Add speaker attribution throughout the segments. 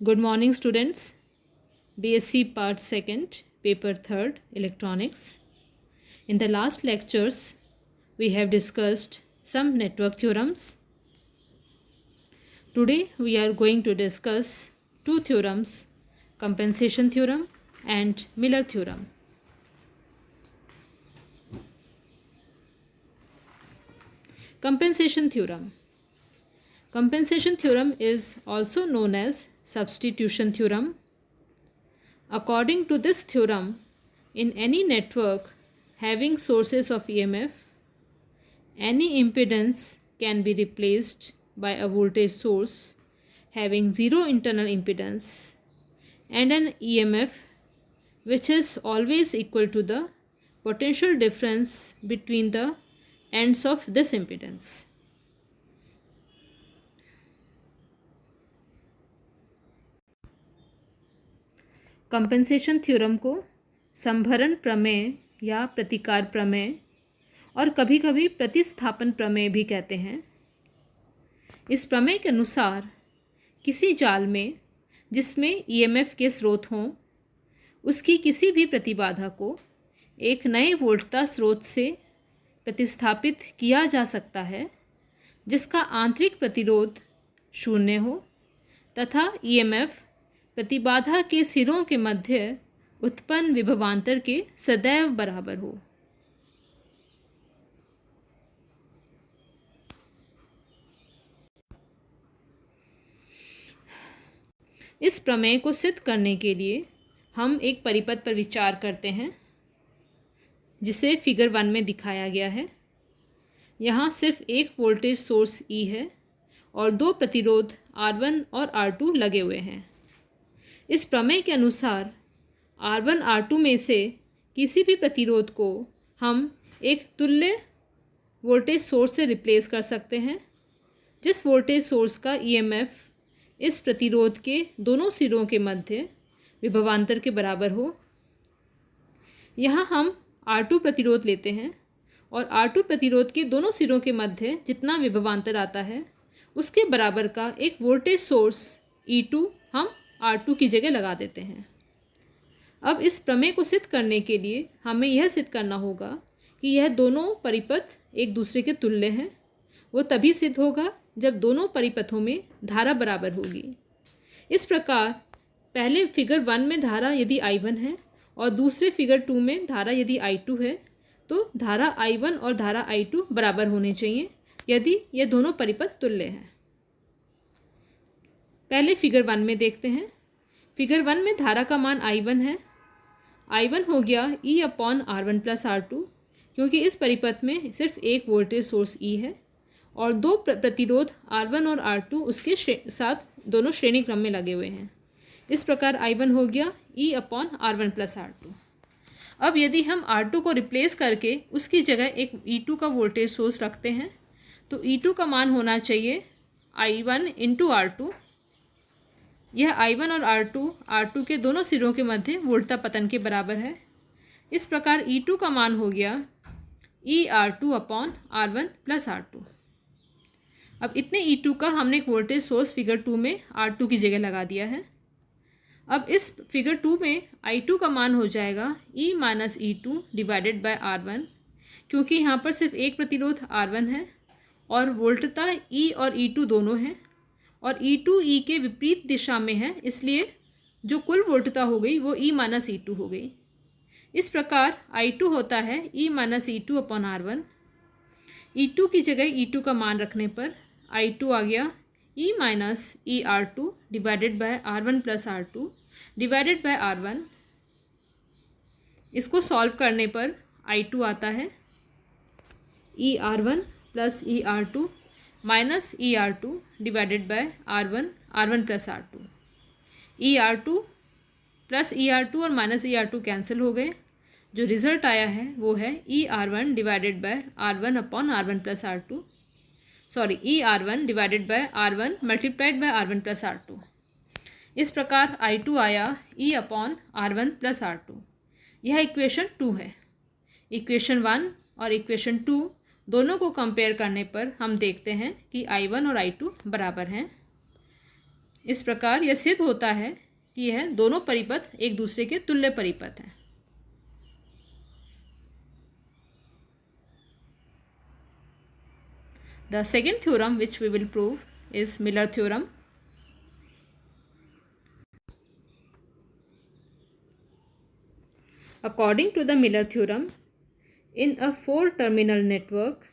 Speaker 1: Good morning, students. BSc Part 2nd, Paper 3rd, Electronics. In the last lectures, we have discussed some network theorems. Today, we are going to discuss two theorems, compensation theorem and Miller theorem. Compensation theorem. Compensation theorem is also known as substitution theorem. According to this theorem, in any network having sources of EMF, any impedance can be replaced by a voltage source having zero internal impedance and an EMF which is always equal to the potential difference between the ends of this impedance. Compensation theorem को संभरण प्रमेय या प्रतिकार प्रमेय और कभी कभी प्रतिस्थापन प्रमेय भी कहते हैं। इस प्रमेय के अनुसार किसी जाल में जिसमें ईएमएफ के स्रोत हों, उसकी किसी भी प्रतिबाधा को एक नए वोल्टता स्रोत से प्रतिस्थापित किया जा सकता है जिसका आंतरिक प्रतिरोध शून्य हो तथा ईएमएफ प्रतिबाधा के सिरों के मध्य उत्पन्न विभवांतर के सदैव बराबर हो। इस प्रमेय को सिद्ध करने के लिए हम एक परिपथ पर विचार करते हैं जिसे फिगर 1 में दिखाया गया है। यहाँ सिर्फ एक वोल्टेज सोर्स E है और दो प्रतिरोध R1 और R2 लगे हुए हैं। इस प्रमेय के अनुसार R1 R2 में से किसी भी प्रतिरोध को हम एक तुल्य वोल्टेज सोर्स से रिप्लेस कर सकते हैं जिस वोल्टेज सोर्स का EMF इस प्रतिरोध के दोनों सिरों के मध्य विभवांतर के बराबर हो। यहाँ हम R2 प्रतिरोध लेते हैं और R2 प्रतिरोध के दोनों सिरों के मध्य जितना विभवांतर आता है उसके बराबर का एक वोल्टेज सोर्स E2 हम R2 की जगह लगा देते हैं। अब इस प्रमेय को सिद्ध करने के लिए हमें यह सिद्ध करना होगा कि यह दोनों परिपथ एक दूसरे के तुल्य हैं। वो तभी सिद्ध होगा जब दोनों परिपथों में धारा बराबर होगी। इस प्रकार पहले फिगर 1 में धारा यदि I1 है और दूसरे फिगर 2 में धारा यदि I2 है तो धारा I1 और धारा I2 बराबर होने चाहिए यदि ये दोनों परिपथ तुल्य हैं। पहले फिगर 1 में देखते हैं। फिगर 1 में धारा का मान I1 है। I1 हो गया E/R1 + R2 क्योंकि इस परिपथ में सिर्फ एक वोल्टेज सोर्स E है और दो प्रतिरोध R1 और R2 उसके साथ दोनों श्रेणी क्रम में लगे हुए हैं। इस प्रकार I1 हो गया E/R1 + R2। अब यदि हम R2 को रिप्लेस करके उसकी जगह एक E2 का वोल्टेज सोर्स रखते हैं तो E2 का मान होना चाहिए I1 × R2। यह I1 और R2 के दोनों सिरों के मध्य वोल्टता पतन के बराबर है। इस प्रकार E2 का मान हो गया E/R2/R1 + R2। अब इतने E2 का हमने एक वोल्टेज सोर्स फिगर 2 में R2 की जगह लगा दिया है। अब इस फिगर 2 में I2 का मान हो जाएगा E - E2 / R1 क्योंकि यहाँ पर सिर्फ एक प्रतिरोध R1 है और वोल्टता E और E2 दोनों हैं और E2 E के विपरीत दिशा में है, इसलिए जो कुल वोल्टता हो गई वो E - E2 हो गई। इस प्रकार I2 होता है E - E2/R1। E2 की जगह E2 का मान रखने पर I2 आ गया E - ER2 / R1 + R2 / R1। इसको सॉल्व करने पर I2 आता है ER1 + ER2 - ER2 / R1 + R2। ER2 + ER2 और -ER2 कैंसिल हो गए। जो रिज़ल्ट आया है वो है ER1 / R1/R1 + R2। ER1 / R1 × R1 + R2। इस प्रकार I2 आया E/R1 + R2। यह इक्वेशन 2 है। इक्वेशन 1 और इक्वेशन 2 दोनों को कंपेयर करने पर हम देखते हैं कि I1 और I2 बराबर हैं। इस प्रकार यह सिद्ध होता है कि यह दोनों परिपथ एक दूसरे के तुल्य परिपथ हैं। The second theorem which we will prove is Miller theorem. According to the Miller theorem, in a four-terminal network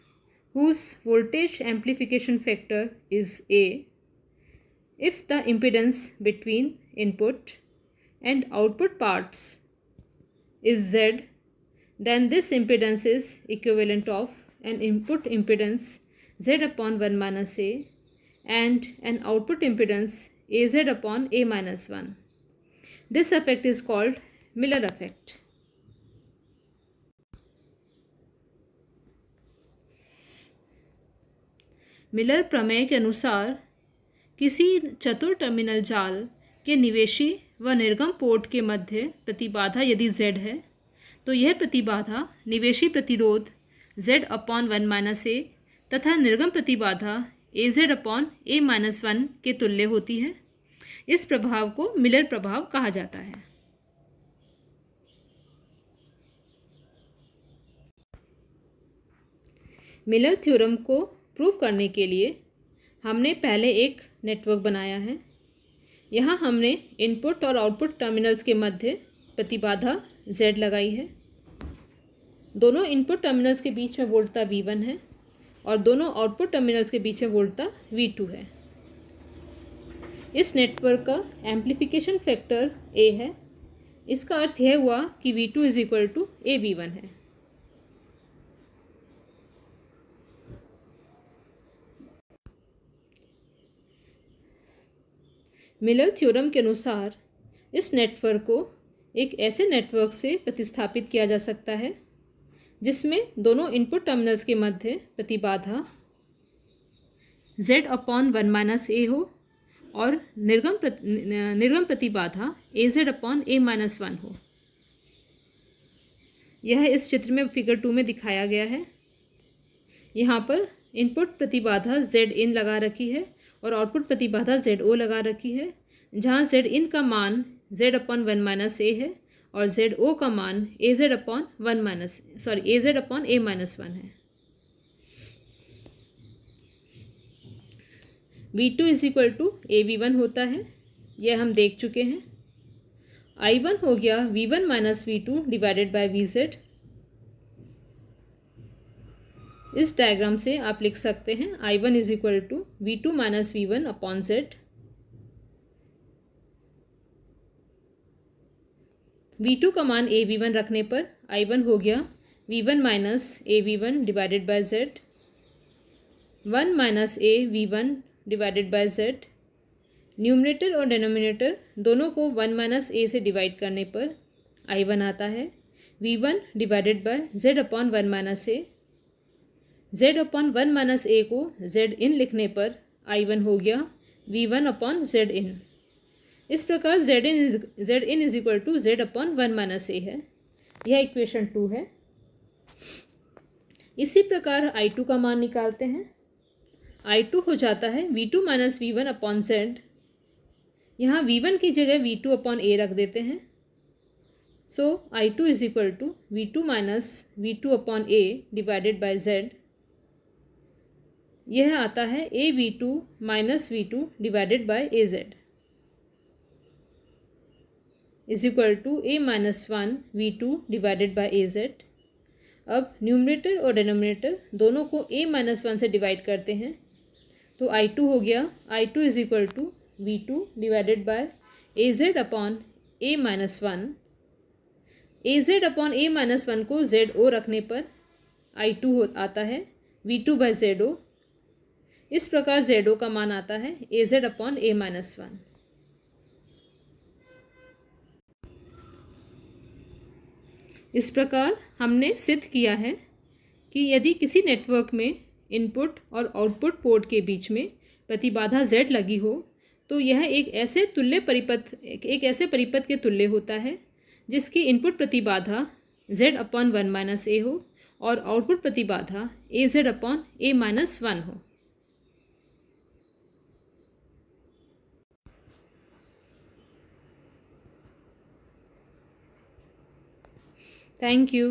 Speaker 1: whose voltage amplification factor is A, if the impedance between input and output parts is Z, then this impedance is equivalent of an input impedance Z upon 1 minus A and an output impedance AZ upon A minus 1. This effect is called Miller effect. Miller प्रमेय के अनुसार किसी चतुर terminal जाल के निवेशी व निर्गम port के मध्य प्रतिबाधा यदि Z है तो यह प्रतिबाधा निवेशी प्रतिरोध Z अपॉन 1 माइनस ए तथा निर्गम प्रतिबाधा AZ अपॉन A माइनस 1 के तुल्य होती है। इस प्रभाव को मिलर प्रभाव कहा जाता है। मिलर थ्योरम को प्रूव करने के लिए हमने पहले एक नेटवर्क बनाया है। यहाँ हमने इनपुट और आउटपुट टर्मिनल्स के मध्य प्रतिबाधा Z लगाई है। दोनों इनपुट टर्मिनल्स के बीच में वोल्टता V1 है और दोनों आउटपुट टर्मिनल्स के बीच में वोल्टता V2 है। इस नेटवर्क का एम्प्लीफिकेशन फैक्टर A है। इसका अर्थ यह हुआ कि V2 is equal to AV1 है। मिलर थ्योरम के अनुसार इस नेटवर्क को एक ऐसे नेटवर्क से प्रतिस्थापित किया जा सकता है जिसमें दोनों इनपुट टर्मिनल्स के मध्य प्रतिबाधा Z अपॉन 1 माइनस ए हो और निर्गम प्रतिबाधा AZ अपॉन A माइनस 1 हो। यह इस चित्र में फिगर 2 में दिखाया गया है। यहाँ पर इनपुट प्रतिबाधा Z इन लगा रखी है और आउटपुट प्रतिबाधा ZO लगा रखी है, जहाँ Z इन का मान Z अपॉन 1 माइनस ए है और ZO का मान AZ upon AZ upon A minus 1 है। V2 is equal to AV1 होता है, यह हम देख चुके हैं। I1 हो गया V1 minus V2 divided by VZ। इस डायग्राम से आप लिख सकते हैं I1 is equal to V2 minus V1 upon Z। V2 का मान AV1 रखने पर I1 हो गया V1 minus AV1 divided by Z। 1 minus AV1 divided by Z। Numerator और डिनोमिनेटर दोनों को 1 माइनस ए से डिवाइड करने पर I1 आता है V1 divided by Z upon 1 minus A. Z upon 1 minus A को Z इन लिखने पर I1 हो गया V1 अपॉन Z इन। इस प्रकार Z in is equal to Z upon 1 minus A है। यह इक्वेशन 2 है। इसी प्रकार I2 का मान निकालते हैं। I2 हो जाता है V2 minus V1 upon Z। यहाँ V1 की जगह V2 अपॉन A रख देते हैं। So I2 is equal to V2 minus V2 upon A divided by Z। यह आता है AV2 minus V2 divided by AZ is equal to A minus 1 V2 divided by AZ। अब numerator और denominator दोनों को A माइनस 1 से divide करते हैं तो I2 हो गया I2 is equal to V2 divided by AZ upon A minus 1। AZ upon A minus 1 को ZO रखने पर I2 आता है V2 बाय ZO। इस प्रकार ZO का मान आता है AZ अपॉन A माइनस 1। इस प्रकार हमने सिद्ध किया है कि यदि किसी नेटवर्क में इनपुट और आउटपुट पोर्ट के बीच में प्रतिबाधा Z लगी हो तो यह एक ऐसे परिपथ के तुल्य होता है जिसकी इनपुट प्रतिबाधा Z अपॉन 1 माइनस ए हो और आउटपुट प्रतिबाधा AZ अपॉन A माइनस 1 हो। Thank you.